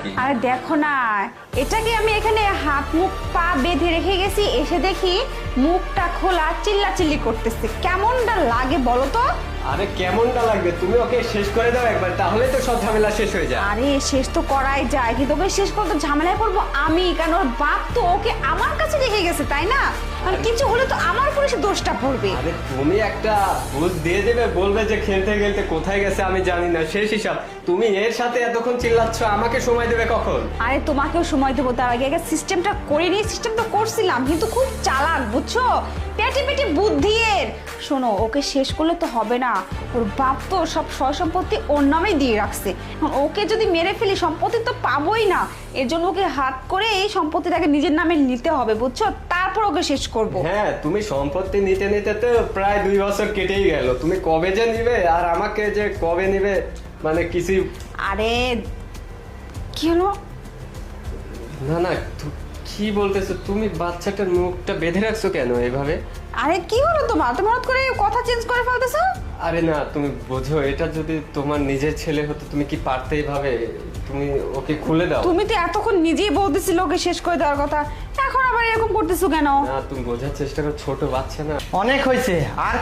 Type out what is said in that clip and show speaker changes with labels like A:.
A: কি?
B: আরে দেখো না, এটাকে আমি এখানে হাত মুখ পা বেঁধে রেখে গেছি, এসে দেখি মুখটা খোলা চিল্লাচিল্লি করতেছে। কেমনটা লাগে বলো তো?
A: আরে কেমনটা লাগবে, তুমি ওকে শেষ করে দাও একবার, তাহলে তো সব ঝামেলা শেষ হয়ে যায়।
B: আরে শেষ তো করাই যায়, কিন্তু ওকে শেষ করতে ঝামেলায় পড়বো আমি, কারণ ওর বাপ তো ওকে আমার কাছে রেখে গেছে, তাই না? আর কিছু হলে তো আমার উপরে সে দোষটা পড়বে।
A: আরে তুমি একটা বুঝ দিয়ে দেবে, বলবে যে খেলতে খেলতে কোথায় গেছে আমি জানি না, শেষ হিসাব। তুমি এর সাথে এতক্ষণ চিল্লাচ্ছ, আমাকে সময় দেবে কখন?
B: আরে তোমাকেও সময় দেবো, তার আগে সিস্টেমটা করে নিয়ে সিস্টেম তো করছিলাম, কিন্তু খুব চালাক বুঝছো, পেটে পেটে বুদ্ধি এর। শোনো, ওকে শেষ করলে তো হবে না, ওর বাপ তো সব সয় সম্পত্তি ওর নামেই দিয়ে রাখছে। এখন ওকে যদি মেরে ফেলি সম্পত্তি তো পাবোই না, এর জন্য ওকে হাত করে এই সম্পত্তিটাকে নিজের নামে নিতে হবে বুঝছো, তারপর ওকে শেষ করব।
A: হ্যাঁ, তুমি সম্পত্তি নিতে নিতে তো প্রায় 2 বছর কেটেই গেল, তুমি কবে যে নিবে আর আমাকে যে কবে নিবে মানে কিছু।
B: আরে কি হলো?
A: না না, কি বলতেছো তুমি? বাচ্চাটার মুখটা বেঁধে রাখছো কেন এভাবে?
B: আরে কি হলো তোমার? তুমি হঠাৎ করে কথা চেঞ্জ করে ফেলতেছো।
A: আরে না, তুমি বোঝো, এটা যদি তোমার নিজের ছেলে হতো তুমি কি পারতে এইভাবে? তুমি ওকে খুলে দাও।
B: তুমি তো এতক্ষণ নিজেই বলতেছিল ওকে শেষ করে দেওয়ার কথা, এখন আবার এরকম করতেছো কেন?
A: না, তুমি বোঝার চেষ্টা করো, ছোট বাচ্চা না।
C: অনেক হয়েছে, আর